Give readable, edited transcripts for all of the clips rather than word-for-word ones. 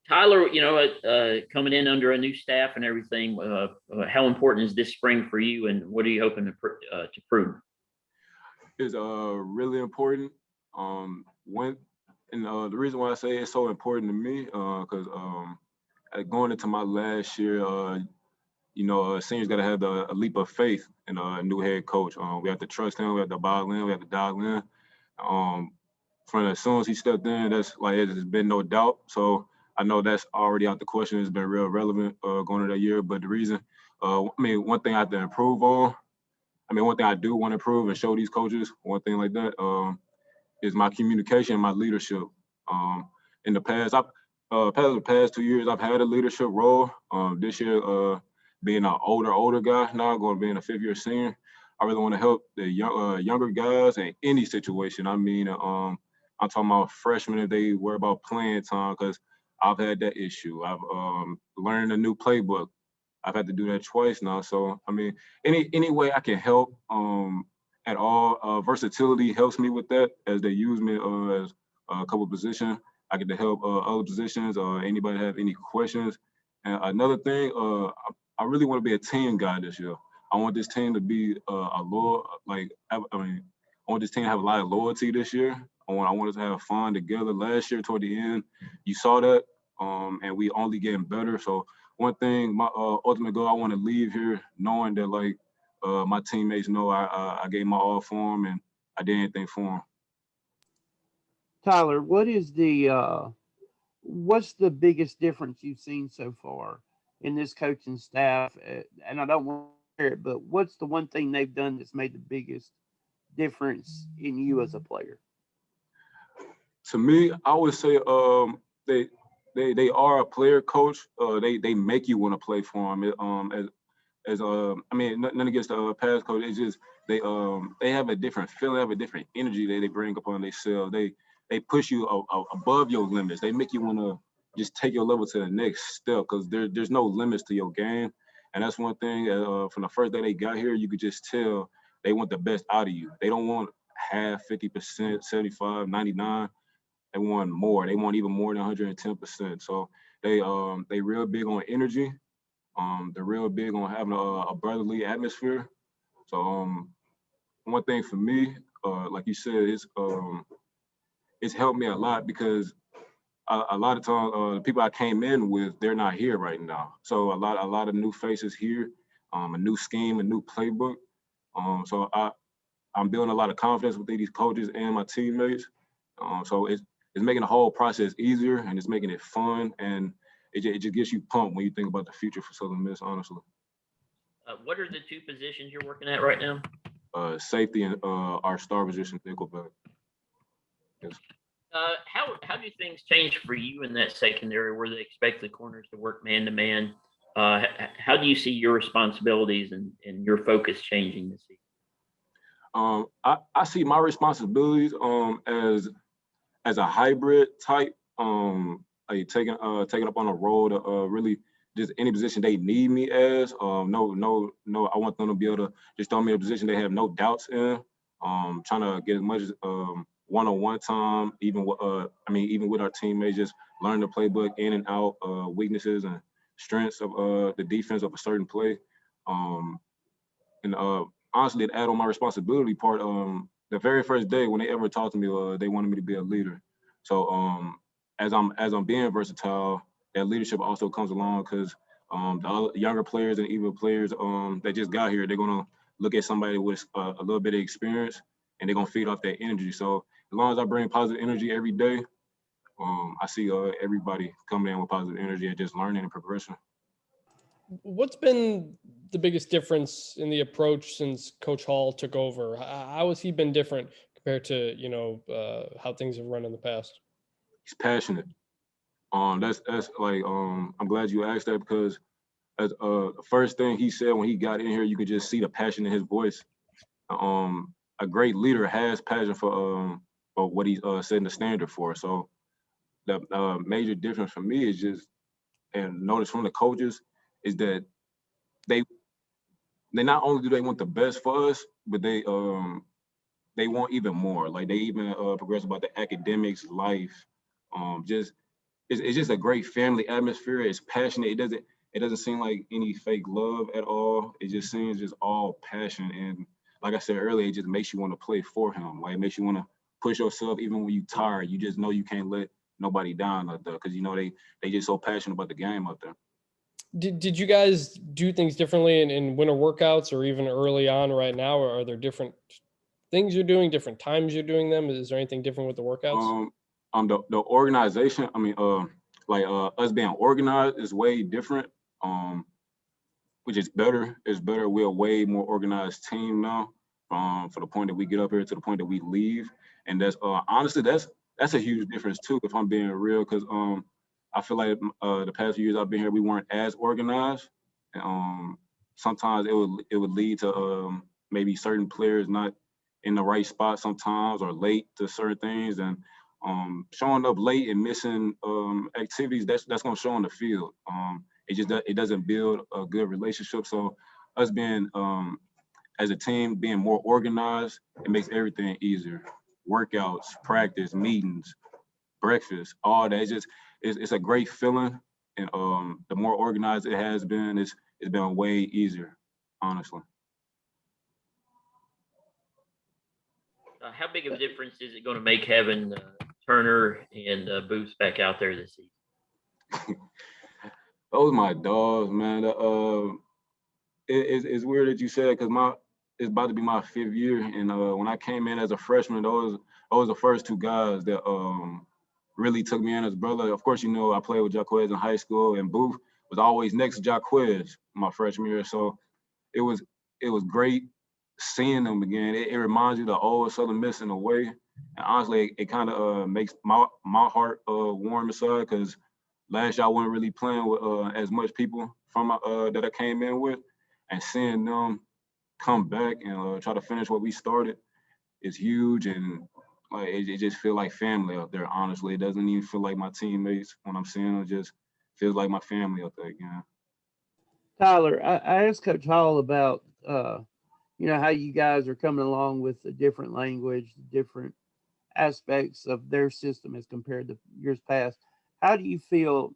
Tyler, coming in under a new staff and everything, how important is this spring for you, and what are you hoping to prove? Is really important. When and the reason why I say it's so important to me, because going into my last year, seniors got to have a leap of faith in a new head coach. We have to trust him. We have to buy in. We have to dial in. From as soon as he stepped in, that's like there's been no doubt. So I know that's already out the question. It's been real relevant going into that year. But the reason, one thing I have to improve on. One thing I do want to improve and show these coaches, one thing like that, is my communication, my leadership. In the past 2 years, I've had a leadership role. This year, being an older guy now, going to being a fifth-year senior, I really want to help the younger guys in any situation. I'm talking about freshmen if they worry about playing time, because I've had that issue. I've learned a new playbook. I've had to do that twice now. So, any way I can help at all, versatility helps me with that, as they use me as a couple of positions. I get to help other positions or anybody have any questions. And another thing, I really want to be a team guy this year. I want this team to be I want this team to have a lot of loyalty this year. I want us to have fun together. Last year, toward the end, you saw that, and we only getting better. So one thing, my ultimate goal, I want to leave here knowing that my teammates know I gave my all for them and I did anything for them. Tyler, what's the biggest difference you've seen so far in this coaching staff? And I don't want to hear it, but what's the one thing they've done that's made the biggest difference in you as a player? To me, I would say they are a player coach. They make you want to play for them. Nothing against the past coach. It's just they have a different feeling, have a different energy that they bring upon themselves. They push you above your limits. They make you want to just take your level to the next step, because there's no limits to your game. And that's one thing, from the first day they got here, you could just tell they want the best out of you. They don't want half, 50%, 75, 99. They want more. They want even more than 110%. So they real big on energy. They're real big on having a brotherly atmosphere. So one thing for me, like you said, it's helped me a lot, because a lot of times the people I came in with, they're not here right now. So a lot of new faces here, a new scheme, a new playbook. So I'm building a lot of confidence with these coaches and my teammates. So it's making the whole process easier, and it's making it fun, and it just gets you pumped when you think about the future for Southern Miss, honestly. What are the two positions you're working at right now? Safety and our star position, nickelback. Yes. How do things change for you in that secondary, where they expect the corners to work man to man? How do you see your responsibilities and your focus changing this season? I see my responsibilities as a hybrid type, like taking up on a role to really just any position they need me as. No, I want them to be able to just throw me in a position they have no doubts in. Trying to get as much one-on-one time, even with our teammates, just learn the playbook in and out, weaknesses and strengths of the defense of a certain play. And honestly, to add on my responsibility part, the very first day when they ever talked to me, they wanted me to be a leader. So as I'm being versatile, that leadership also comes along, because the other younger players and even players that just got here, they're gonna look at somebody with a little bit of experience, and they're gonna feed off that energy. So as long as I bring positive energy every day, I see everybody coming in with positive energy and just learning and progression. What's been the biggest difference in the approach since Coach Hall took over? How has he been different compared to how things have run in the past? He's passionate. That's like I'm glad you asked that, because as the first thing he said when he got in here, you could just see the passion in his voice. A great leader has passion for what he's setting the standard for. So the major difference for me is just, and notice from the coaches, is that they not only do they want the best for us, but they want even more. Like they even progress about the academics, life, just it's just a great family atmosphere. It's passionate. It doesn't seem like any fake love at all. It just seems just all passion. And like I said earlier, it just makes you want to play for him. Like it makes you want to push yourself even when you're tired. You just know you can't let nobody down out there because you know they just so passionate about the game out there. Did you guys do things differently in winter workouts or even early on right now? Or are there different things you're doing, different times you're doing them? Is there anything different with the workouts? The organization, I mean, us being organized is way different. Which is better. It's better. We're a way more organized team now. For the point that we get up here to the point that we leave, and that's honestly that's a huge difference too. If I'm being real, because I feel like the past few years I've been here, we weren't as organized. And, sometimes it would lead to maybe certain players not in the right spot sometimes or late to certain things, and showing up late and missing activities that's going to show on the field. It doesn't build a good relationship. So us being as a team being more organized, it makes everything easier. Workouts, practice, meetings, breakfast, all that. It's a great feeling. And the more organized it has been, it's been way easier, honestly. How big of a difference is it going to make having Turner and Booth back out there this season? Those my dogs, man. It's weird that you said because it's about to be my 5th year, and when I came in as a freshman, those the first 2 guys that really took me in as a brother. Of course, you know I played with Jaquez in high school, and Booth was always next to Jaquez my freshman year. So it was great seeing them again. It reminds you of the old Southern Miss in a way, and honestly, it kind of makes my heart warm inside because last year I wasn't really playing with as much people from that I came in with, and seeing them come back and try to finish what we started is huge. And like it just feel like family out there. Honestly, it doesn't even feel like my teammates when I'm seeing them. It just feels like my family out there again. Tyler, I asked Coach Hall about how you guys are coming along with the different language, the different aspects of their system as compared to years past. How do you feel?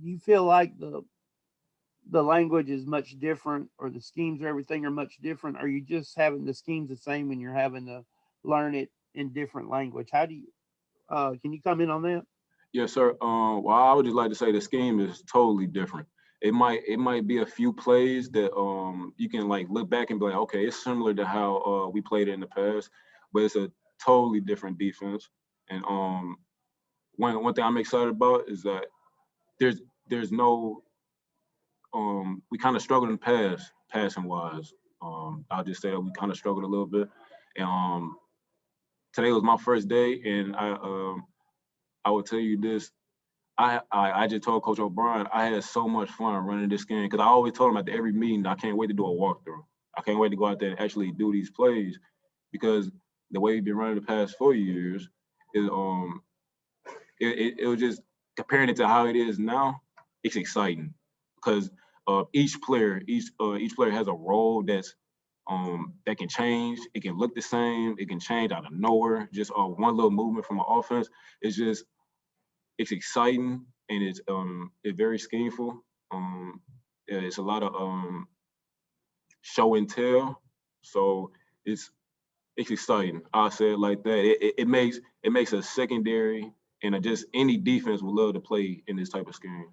Do you feel like the language is much different, or the schemes or everything are much different? Are you just having the schemes the same when you're having to learn it in different language? How do you? Can you comment on that? Yes, sir. Well, I would just like to say the scheme is totally different. It might be a few plays that you can like look back and be like, okay, it's similar to how we played it in the past, but it's a totally different defense. And one thing I'm excited about is that there's no we kind of struggled in the past passing wise. I'll just say that we kind of struggled a little bit. And today was my first day, and I will tell you this. I just told Coach O'Brien I had so much fun running this game because I always told him at every meeting I can't wait to do a walkthrough. I can't wait to go out there and actually do these plays because the way we've been running the past 4 years is it was just comparing it to how it is now. It's exciting because each player has a role that can change. It can look the same. It can change out of nowhere. Just one little movement from an offense. It's exciting and it's very schemeful. It's a lot of show and tell. So it's exciting. I'll say it like that. It makes a secondary and just any defense would love to play in this type of scheme.